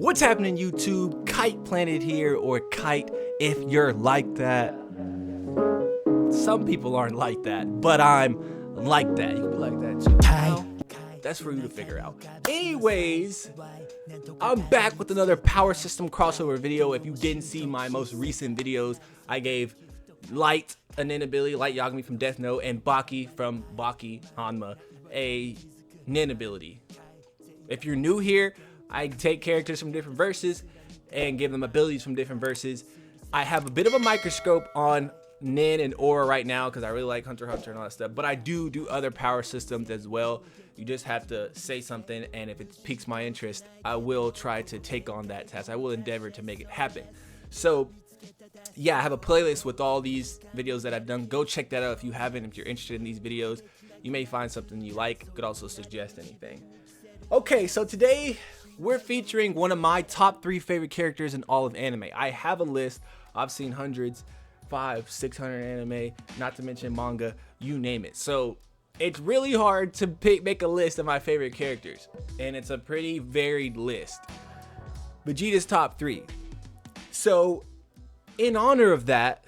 What's happening, YouTube? KitePlanet here, or Kite if you're like that. Some people aren't like that, but I'm like that. You can be like that too. Well, that's for you to figure out. Anyways, I'm back with another power system crossover video. If you didn't see my most recent videos, I gave Light a NEN ability, Light Yagami from Death Note, and Baki from Baki Hanma a NEN ability. If you're new here, I take characters from different verses and give them abilities from different verses. I have a bit of a microscope on NEN and Aura right now because I really like Hunter x Hunter and all that stuff, but I do other power systems as well. You just have to say something, and if it piques my interest, I will try to take on that task. I will endeavor to make it happen. So yeah, I have a playlist with all these videos that I've done. Go check that out if you haven't. If you're interested in these videos, you may find something you like. You could also suggest anything. Okay, so today we're featuring one of my top 3 favorite characters in all of anime. I have a list. I've seen hundreds, 500-600 anime, not to mention manga, you name it. So it's really hard to make a list of my favorite characters, and it's a pretty varied list. Vegeta's top 3. So in honor of that,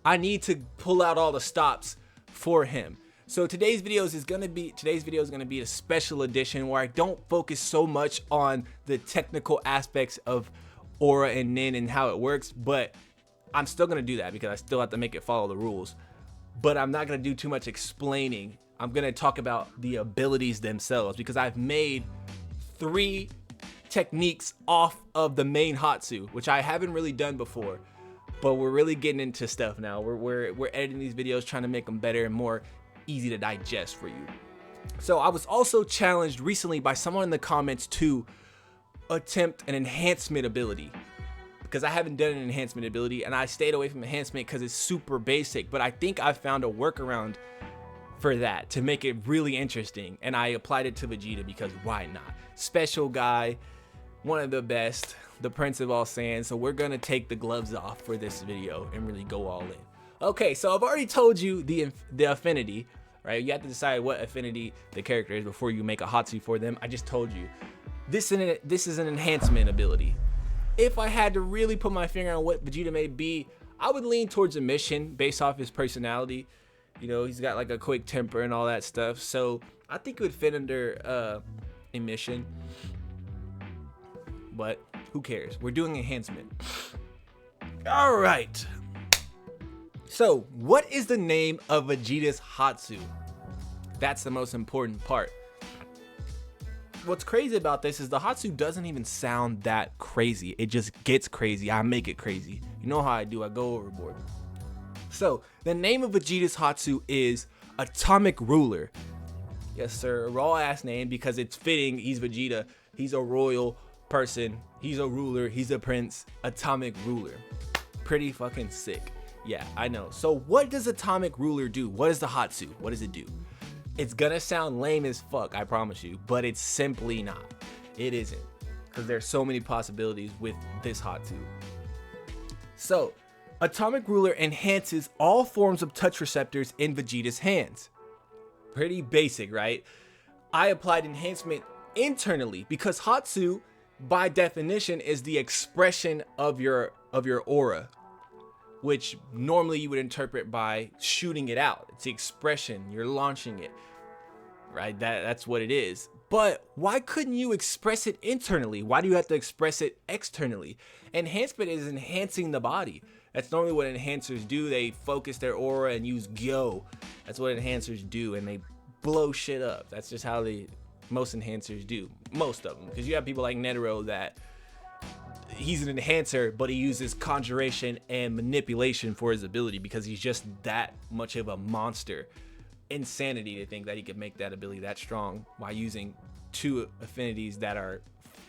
I need to pull out all the stops for him. So today's video is gonna be a special edition where I don't focus so much on the technical aspects of Aura and NEN and how it works, but I'm still gonna do that because I still have to make it follow the rules. But I'm not gonna do too much explaining. I'm gonna talk about the abilities themselves because I've made 3 techniques off of the main Hatsu, which I haven't really done before. But we're really getting into stuff now. We're editing these videos, trying to make them better and more easy to digest for you. So I was also challenged recently by someone in the comments to attempt an enhancement ability because I haven't done an enhancement ability, and I stayed away from enhancement because it's super basic, but I think I found a workaround for that to make it really interesting, and I applied it to Vegeta because why not? Special guy, one of the best, the Prince of all Saiyans. So we're gonna take the gloves off for this video and really go all in. Okay, so I've already told you the affinity, right? You have to decide what affinity the character is before you make a Hatsu for them. I just told you. This is an enhancement ability. If I had to really put my finger on what Vegeta may be, I would lean towards a mission based off his personality. You know, he's got like a quick temper and all that stuff. So I think it would fit under a mission. But who cares? We're doing enhancement. All right. So, what is the name of Vegeta's Hatsu? That's the most important part. What's crazy about this is the Hatsu doesn't even sound that crazy. It just gets crazy. I make it crazy. You know how I do. I go overboard. So, the name of Vegeta's Hatsu is Atomic Ruler. Yes, sir. A raw ass name because it's fitting. He's Vegeta. He's a royal person. He's a ruler. He's a prince. Atomic Ruler. Pretty fucking sick. Yeah, I know. So what does Atomic Ruler do? What is the Hatsu? What does it do? It's gonna sound lame as fuck, I promise you, but it's simply not. It isn't, because there's so many possibilities with this Hatsu. So, Atomic Ruler enhances all forms of touch receptors in Vegeta's hands. Pretty basic, right? I applied enhancement internally because Hatsu, by definition, is the expression of your aura, which normally you would interpret by shooting it out. It's the expression, you're launching it, right? That's what it is. But why couldn't you express it internally? Why do you have to express it externally? Enhancement is enhancing the body. That's normally what enhancers do. They focus their aura and use Gyo. That's what enhancers do, and they blow shit up. That's just how most enhancers do. Most of them, because you have people like Netero that he's an enhancer, but he uses conjuration and manipulation for his ability because he's just that much of a monster. Insanity to think that he could make that ability that strong while using 2 affinities that are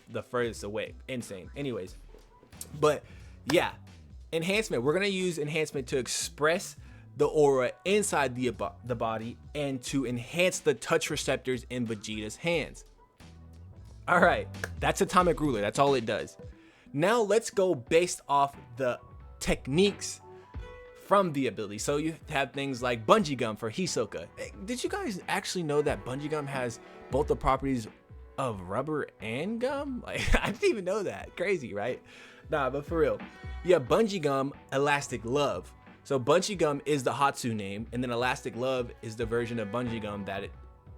the furthest away. Insane. Anyways, but yeah, enhancement. We're gonna use enhancement to express the aura inside the body and to enhance the touch receptors in Vegeta's hands. All right, that's Atomic Ruler. That's all it does. Now let's go based off the techniques from the ability. So you have things like Bungee Gum for Hisoka. Did you guys actually know that Bungee Gum has both the properties of rubber and gum? Like, I didn't even know that. Crazy, right? Nah, but for real. You have bungee gum, elastic love. So bungee gum is the Hatsu name, and then elastic love is the version of bungee gum that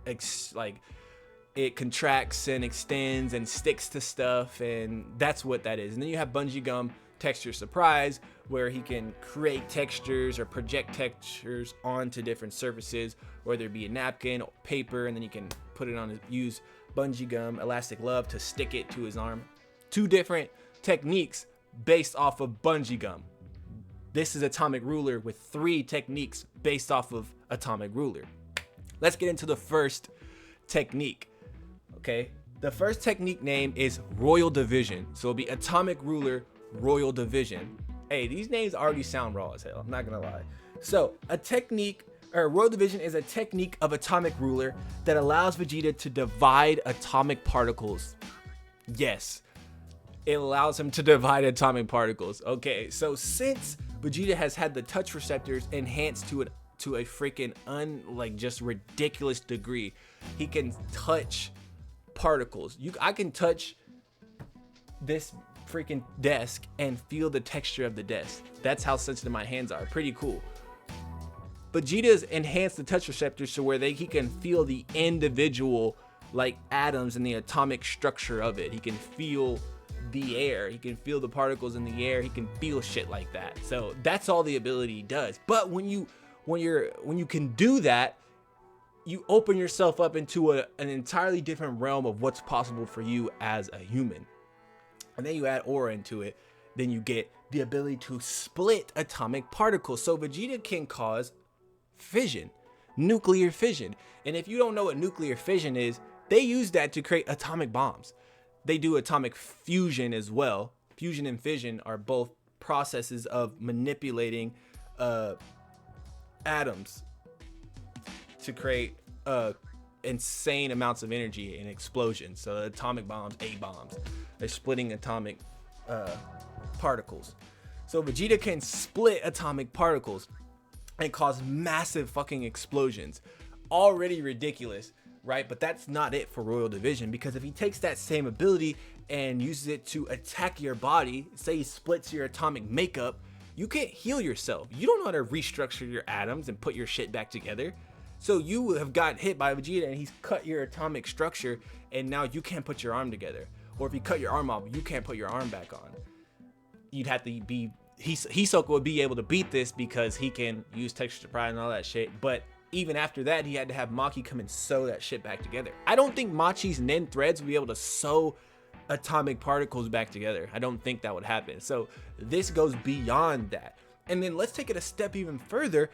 it contracts and extends and sticks to stuff, and that's what that is. And then you have bungee gum texture surprise, where he can create textures or project textures onto different surfaces, whether it be a napkin or paper, and then you can put it on his, use bungee gum elastic love to stick it to his arm. Two different techniques based off of bungee gum. This is Atomic Ruler with 3 techniques based off of Atomic Ruler. Let's get into the first technique. Okay, the first technique name is Royal Division. So it'll be Atomic Ruler, Royal Division. Hey, these names already sound raw as hell, I'm not gonna lie. So a technique, or Royal Division, is a technique of Atomic Ruler that allows Vegeta to divide atomic particles. Yes, it allows him to divide atomic particles. Okay, so since Vegeta has had the touch receptors enhanced to a freaking just ridiculous degree, he can touch particles. I can touch this freaking desk and feel the texture of the desk. That's how sensitive my hands are. Pretty cool. Vegeta's enhanced the touch receptors to where he can feel the individual like atoms and the atomic structure of it. He can feel the air, he can feel the particles in the air, he can feel shit like that. So that's all the ability does. But when you can do that, you open yourself up into an entirely different realm of what's possible for you as a human. And then you add aura into it, then you get the ability to split atomic particles. So Vegeta can cause fission, nuclear fission. And if you don't know what nuclear fission is, they use that to create atomic bombs. They do atomic fusion as well. Fusion and fission are both processes of manipulating atoms to create insane amounts of energy and explosions. So atomic bombs, A-bombs, they're splitting atomic particles. So Vegeta can split atomic particles and cause massive fucking explosions. Already ridiculous, right? But that's not it for Royal Division, because if he takes that same ability and uses it to attack your body, say he splits your atomic makeup, you can't heal yourself. You don't know how to restructure your atoms and put your shit back together. So you have got hit by Vegeta and he's cut your atomic structure, and now you can't put your arm together. Or if you cut your arm off, you can't put your arm back on. You'd have to be, Hisoka would be able to beat this because he can use texture surprise and all that shit. But even after that, he had to have Maki come and sew that shit back together. I don't think Machi's NEN threads would be able to sew atomic particles back together. I don't think that would happen. So this goes beyond that. And then let's take it a step even further.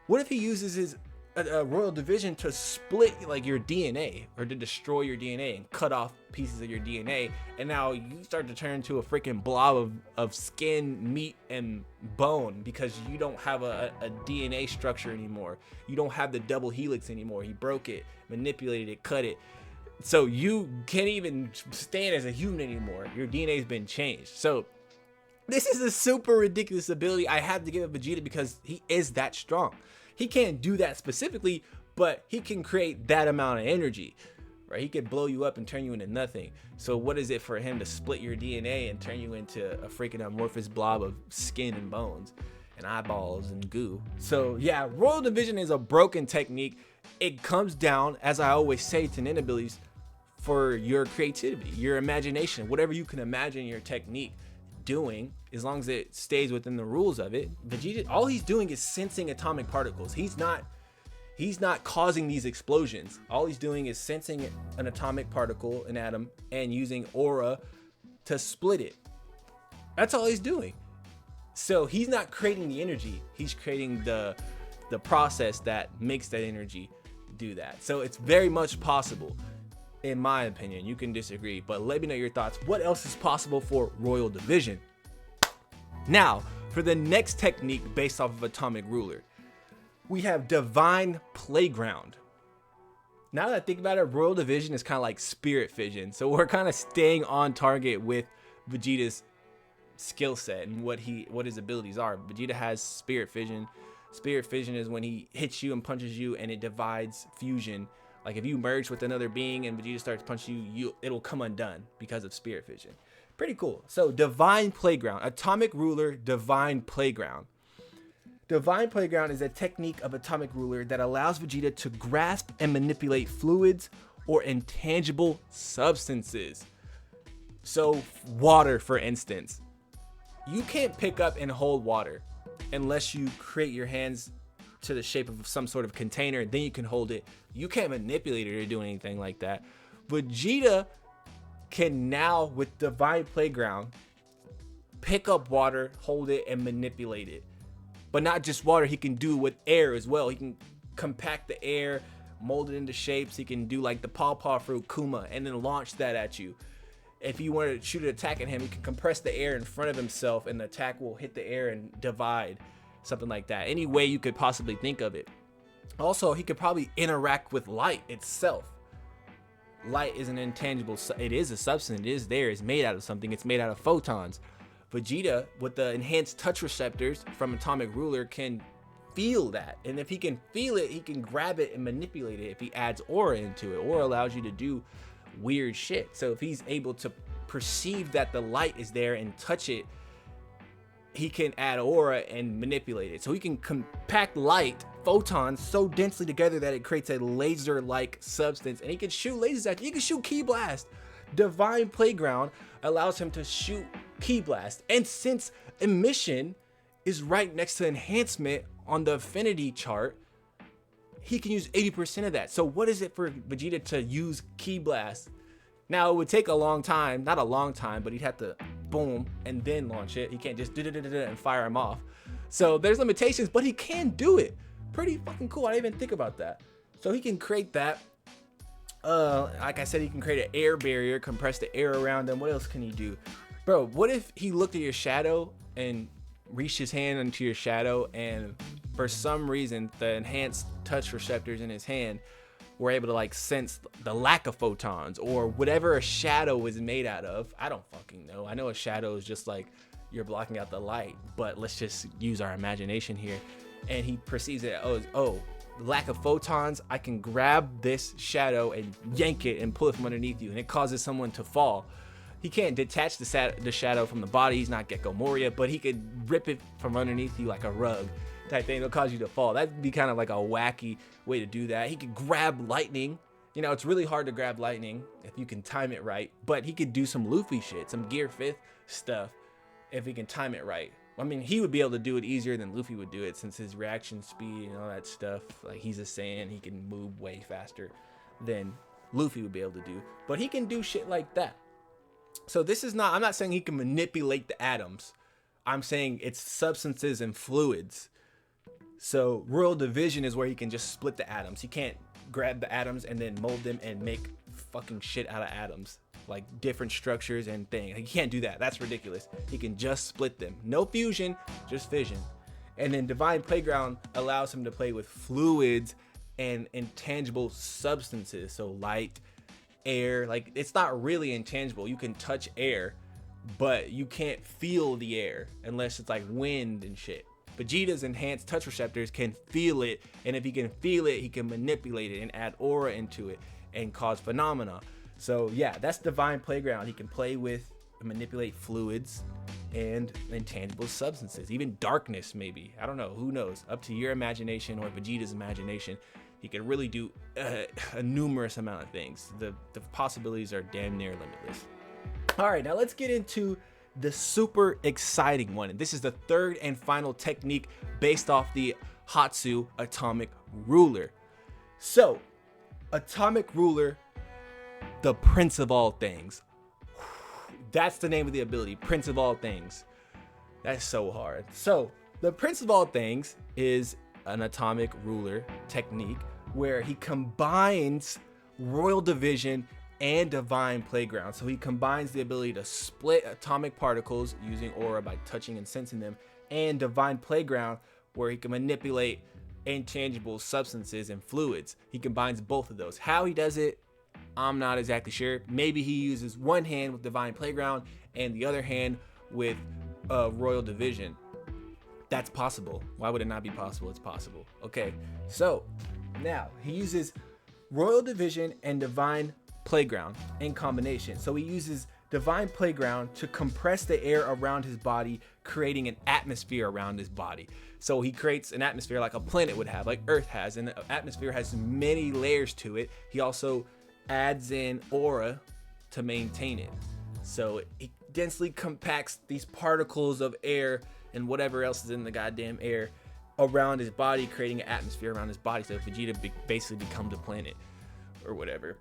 What if he uses his Royal Division to split like your DNA, or to destroy your DNA and cut off pieces of your DNA, and now you start to turn into a freaking blob of skin, meat, and bone because you don't have a DNA structure anymore. You don't have the double helix anymore. He broke it, manipulated it, cut it. So you can't even stand as a human anymore. Your DNA's been changed. So this is a super ridiculous ability. I have to give it Vegeta because he is that strong. He can't do that specifically, but he can create that amount of energy, right? He could blow you up and turn you into nothing. So what is it for him to split your DNA and turn you into a freaking amorphous blob of skin and bones and eyeballs and goo? So yeah, Royal Division is a broken technique. It comes down, as I always say, to NEN abilities for your creativity, your imagination, whatever you can imagine your technique doing, as long as it stays within the rules of it. Vegeta, all he's doing is sensing atomic particles. He's not causing these explosions. All he's doing is sensing an atomic particle, an atom, and using aura to split it. That's all he's doing. So he's not creating the energy. He's creating the process that makes that energy do that. So it's very much possible. In my opinion, you can disagree, but let me know your thoughts. What else is possible for Royal Division? Now, for the next technique based off of Atomic Ruler, we have Divine Playground. Now that I think about it, Royal Division is kind of like Spirit Fission. So we're kind of staying on target with Vegeta's skill set and what his abilities are. Vegeta has Spirit Fission. Spirit Fission is when he hits you and punches you and it divides fusion, Like if you merge with another being and Vegeta starts punching you, it'll come undone because of spirit vision. Pretty cool. So Divine Playground, Atomic Ruler, Divine Playground. Divine Playground is a technique of Atomic Ruler that allows Vegeta to grasp and manipulate fluids or intangible substances. So water, for instance. You can't pick up and hold water unless you create your hands to the shape of some sort of container, then you can hold it. You can't manipulate it or do anything like that. Vegeta can now, with Divine Playground, pick up water, hold it, and manipulate it. But not just water, he can do with air as well. He can compact the air, mold it into shapes. He can do like the pawpaw fruit Kuma and then launch that at you. If you want to shoot an attack at him, he can compress the air in front of himself and the attack will hit the air and divide. Something like that. Any way you could possibly think of it. Also, he could probably interact with light itself. Light is an intangible, it is a substance, it is there, it's made out of something, it's made out of photons. Vegeta, with the enhanced touch receptors from Atomic Ruler, can feel that. And if he can feel it, he can grab it and manipulate it if he adds aura into it. Aura allows you to do weird shit. So if he's able to perceive that the light is there and touch it, he can add aura and manipulate it. So he can compact light, photons, so densely together that it creates a laser-like substance. And he can shoot lasers at you. He can shoot Ki Blast. Divine Playground allows him to shoot Ki Blast. And since emission is right next to enhancement on the affinity chart, he can use 80% of that. So what is it for Vegeta to use Ki Blast? Now, it would take a long time, not a long time, but he'd have to boom and then launch it. He can't just and fire him off. So there's limitations, but he can do it. Pretty fucking cool. I didn't even think about that. So he can create that. Like I said, he can create an air barrier, compress the air around him. What else can he do? Bro, what if he looked at your shadow and reached his hand into your shadow, and for some reason the enhanced touch receptors in his hand were able to like sense the lack of photons or whatever a shadow is made out of? I don't fucking know. I know a shadow is just like you're blocking out the light, but let's just use our imagination here. And he perceives it, oh, lack of photons, I can grab this shadow and yank it and pull it from underneath you, and it causes someone to fall. He can't detach the shadow from the body. He's not Gecko Moria, but he could rip it from underneath you like a rug type thing. It'll cause you to fall. That'd be kind of like a wacky way to do that. He could grab lightning. You know, it's really hard to grab lightning if you can time it right, but he could do some Luffy shit, some Gear 5th stuff if he can time it right. I mean, he would be able to do it easier than Luffy would do it since his reaction speed and all that stuff. Like, he's a Saiyan, he can move way faster than Luffy would be able to do. But he can do shit like that. So this is not, I'm not saying he can manipulate the atoms. I'm saying it's substances and fluids. So Royal Division is where he can just split the atoms. He can't grab the atoms and then mold them and make fucking shit out of atoms. Like different structures and things. He can't do that. That's ridiculous. He can just split them. No fusion, just fission. And then Divine Playground allows him to play with fluids and intangible substances. So light, air, like it's not really intangible. You can touch air, but you can't feel the air unless it's like wind and shit. Vegeta's enhanced touch receptors can feel it, and if he can feel it, he can manipulate it and add aura into it and cause phenomena. So yeah, that's Divine Playground. He can play with and manipulate fluids and intangible substances, even darkness maybe. I don't know, who knows? Up to your imagination or Vegeta's imagination. He can really do a numerous amount of things. The possibilities are damn near limitless. All right, now let's get into the super exciting one. And this is the third and final technique based off the Hatsu Atomic Ruler. So, Atomic Ruler, the Prince of all things. That's the name of the ability, Prince of all things. That's so hard. So, the Prince of all things is an Atomic Ruler technique where he combines Royal Division and Divine Playground. So he combines the ability to split atomic particles using aura by touching and sensing them, and Divine Playground where he can manipulate intangible substances and fluids. He combines both of those. How he does it, I'm not exactly sure. Maybe he uses one hand with Divine Playground and the other hand with Royal Division. That's possible. Why would it not be possible? It's possible. Okay, so now he uses Royal Division and Divine Playground in combination. So he uses Divine Playground to compress the air around his body, creating an atmosphere around his body. So he creates an atmosphere like a planet would have, like Earth has, and the atmosphere has many layers to it. He also adds in aura to maintain it. So he densely compacts these particles of air and whatever else is in the goddamn air around his body, creating an atmosphere around his body. So Vegeta basically becomes a planet or whatever.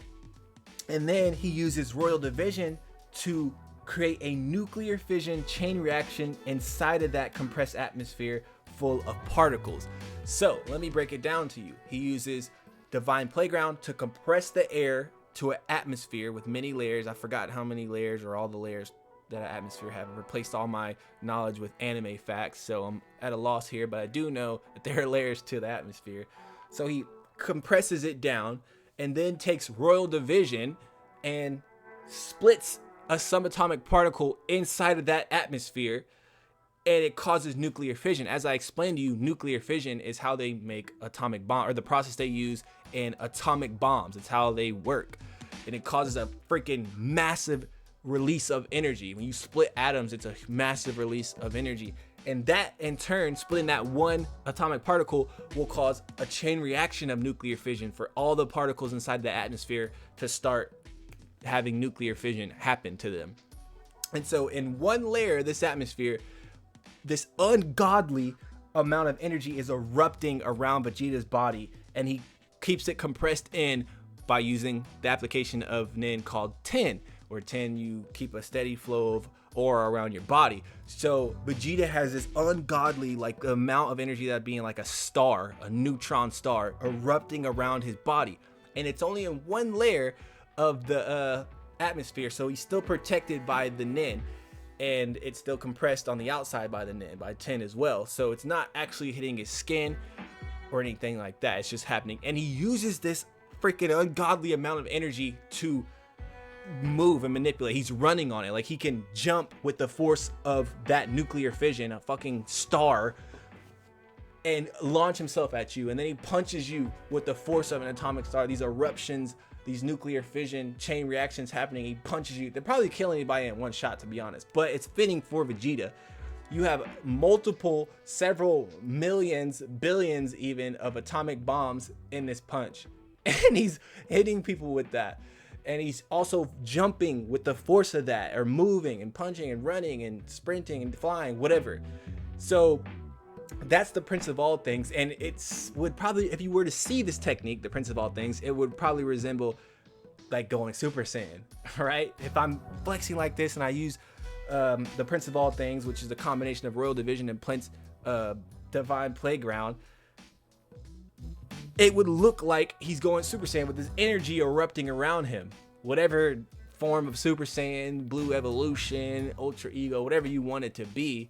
And then he uses Royal Division to create a nuclear fission chain reaction inside of that compressed atmosphere full of particles. So let me break it down to you. He uses Divine Playground to compress the air to an atmosphere with many layers. I forgot how many layers or all the layers that an atmosphere have. I've replaced all my knowledge with anime facts, so I'm at a loss here, but I do know that there are layers to the atmosphere. So he compresses it down and then takes Royal Division and splits a subatomic particle inside of that atmosphere, and it causes nuclear fission. As I explained to you, nuclear fission is how they make atomic bomb, or the process they use in atomic bombs. It's how they work, and it causes a freaking massive release of energy. When you split atoms, it's a massive release of energy, and that in turn, splitting that one atomic particle will cause a chain reaction of nuclear fission for all the particles inside the atmosphere to start having nuclear fission happen to them. And so in one layer of this atmosphere, this ungodly amount of energy is erupting around Vegeta's body, and he keeps it compressed in by using the application of NEN called 10, where 10 you keep a steady flow of aura around your body. So Vegeta has this ungodly like amount of energy, that being like a star, a neutron star, erupting around his body, and it's only in one layer of the atmosphere, so he's still protected by the NEN, and it's still compressed on the outside by the NEN, by 10 as well. So it's not actually hitting his skin or anything like that. It's just happening, and he uses this freaking ungodly amount of energy to move and manipulate. He's running on it, like he can jump with the force of that nuclear fission, a fucking star, and launch himself at you, and then he punches you with the force of an atomic star. These eruptions, these nuclear fission chain reactions happening, he punches you. They're probably killing anybody in one shot, to be honest, but it's fitting for Vegeta. You have multiple, several millions, billions even of atomic bombs in this punch, and he's hitting people with that, and he's also jumping with the force of that, or moving and punching and running and sprinting and flying, whatever. So that's the Prince of All Things, and it's would probably, if you were to see this technique, the Prince of All Things, it would probably resemble like going Super Saiyan, right? If I'm flexing like this and I use the Prince of All Things, which is a combination of Royal Division and Divine Playground, it would look like he's going Super Saiyan with his energy erupting around him. Whatever form of Super Saiyan, Blue Evolution, Ultra Ego, whatever you want it to be,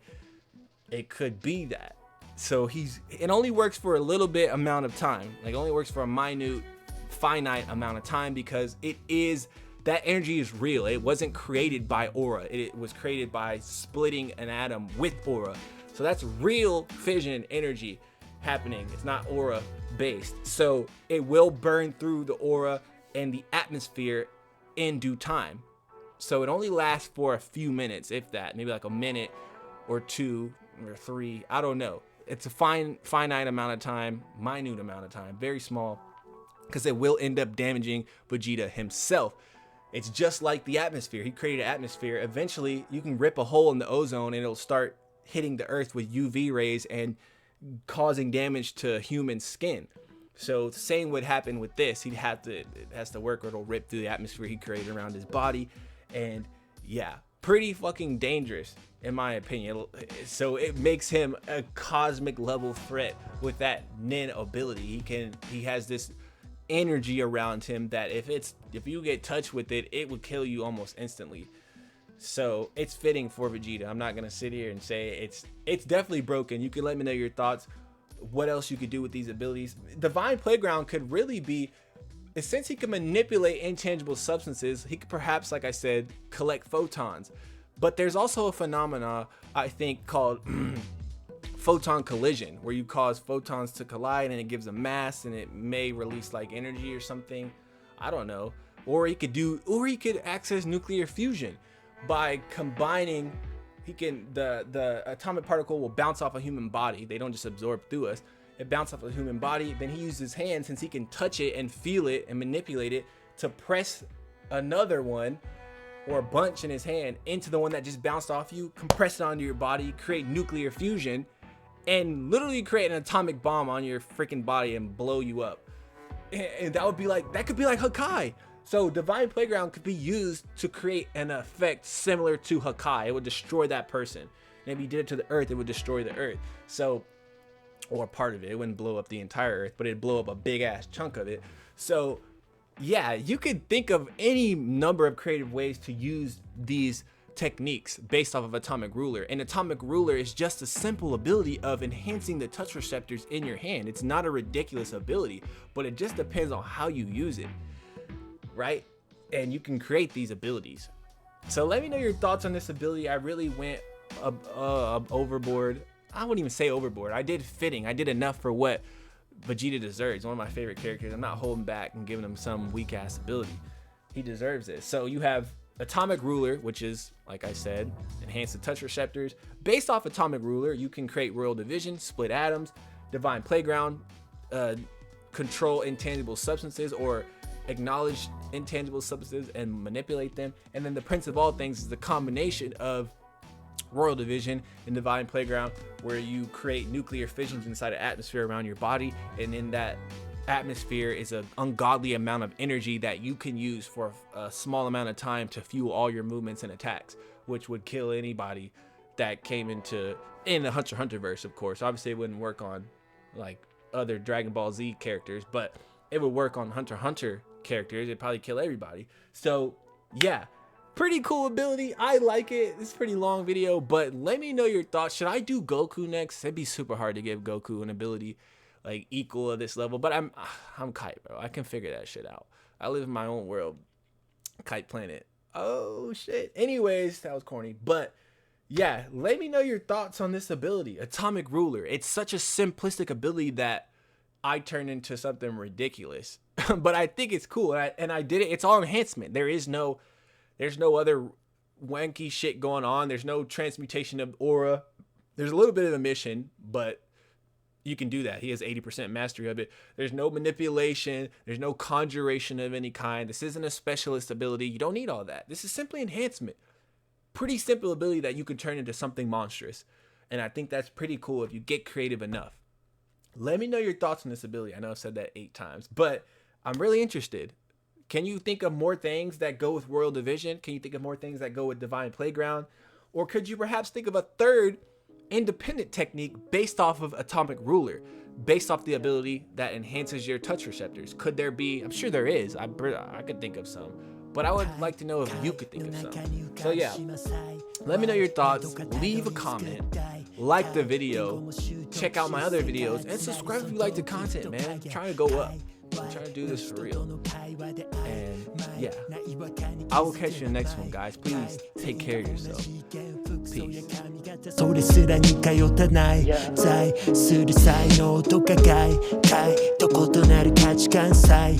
it could be that. So it only works for a little bit amount of time. Like, it only works for a minute, finite amount of time, because that energy is real. It wasn't created by aura. It was created by splitting an atom with aura. So that's real fission energy happening. It's not aura based. So it will burn through the aura and the atmosphere in due time. So it only lasts for a few minutes, if that, maybe like a minute or two or three, I don't know. It's a finite amount of time, minute amount of time, very small, because it will end up damaging Vegeta himself. It's just like the atmosphere. He created an atmosphere. Eventually, you can rip a hole in the ozone and it'll start hitting the earth with UV rays and causing damage to human skin. So the same would happen with this. It has to work, or it'll rip through the atmosphere he created around his body. And yeah, pretty fucking dangerous in my opinion. So it makes him a cosmic level threat with that NEN ability. He has this energy around him that if you get touched with it, it would kill you almost instantly. So it's fitting for Vegeta. I'm not gonna sit here and say it's definitely broken. You can let me know your thoughts, what else you could do with these abilities. Divine Playground could really be, since he can manipulate intangible substances, he could perhaps, like I said, collect photons. But there's also a phenomena, I think, called photon collision, where you cause photons to collide and it gives a mass and it may release like energy or something. I don't know. Or he could access nuclear fusion by combining. The atomic particle will bounce off a human body. They don't just absorb through us. It bounces off a human body. Then he uses his hand, since he can touch it and feel it and manipulate it, to press another one or a bunch in his hand into the one that just bounced off you, compress it onto your body, create nuclear fusion, and literally create an atomic bomb on your freaking body and blow you up. And that could be like Hakai. So Divine Playground could be used to create an effect similar to Hakai. It would destroy that person. And if you did it to the earth, it would destroy the earth. So, or part of it. It wouldn't blow up the entire earth, but it'd blow up a big ass chunk of it. So yeah, you could think of any number of creative ways to use these techniques based off of Atomic Ruler. And Atomic Ruler is just a simple ability of enhancing the touch receptors in your hand. It's not a ridiculous ability, but it just depends on how you use it, right? And you can create these abilities. So let me know your thoughts on this ability. I really went overboard. I wouldn't even say overboard. I did fitting. I did enough for what Vegeta deserves. One of my favorite characters. I'm not holding back and giving him some weak ass ability. He deserves it. So you have Atomic Ruler, which is, like I said, enhance the touch receptors. Based off Atomic Ruler, you can create Royal Division, split atoms, Divine Playground, control intangible substances or acknowledge intangible substances and manipulate them. And then the Prince of All Things is the combination of Royal Division and Divine Playground, where you create nuclear fissions inside an atmosphere around your body, and in that atmosphere is an ungodly amount of energy that you can use for a small amount of time to fuel all your movements and attacks, which would kill anybody that came in the Hunter x Hunter verse. Of course, obviously it wouldn't work on like other Dragon Ball Z characters, but it would work on Hunter x Hunter characters. It'd probably kill everybody. So yeah, pretty cool ability. I like it. It's a pretty long video, but let me know your thoughts. Should I do Goku next? It'd be super hard to give Goku an ability like equal of this level, but I'm Kite, bro. I can figure that shit out. I live in my own world. KitePlanet. Oh shit. Anyways, that was corny, but yeah, let me know your thoughts on this ability, Atomic Ruler. It's such a simplistic ability that I turned into something ridiculous, but I think it's cool, and I did it. It's all enhancement. There's no other wanky shit going on. There's no transmutation of aura. There's a little bit of emission, but you can do that. He has 80% mastery of it. There's no manipulation. There's no conjuration of any kind. This isn't a specialist ability. You don't need all that. This is simply enhancement. Pretty simple ability that you can turn into something monstrous. And I think that's pretty cool if you get creative enough. Let me know your thoughts on this ability. I know I've said that 8 times, but I'm really interested. Can you think of more things that go with Royal Division? Can you think of more things that go with Divine Playground? Or could you perhaps think of a third independent technique based off of Atomic Ruler, based off the ability that enhances your touch receptors? Could there be? I'm sure there is. I could think of some, but I would like to know if you could think of some. So yeah, let me know your thoughts. Leave a comment, like the video, check out my other videos, and subscribe if you like the content, man. I'm trying to go up. I'm trying to do this for real. And yeah, I will catch you in the next one, guys. Please take care of yourself. Peace. それすら似通ったない在する才能とか外界と異なる価値観さえ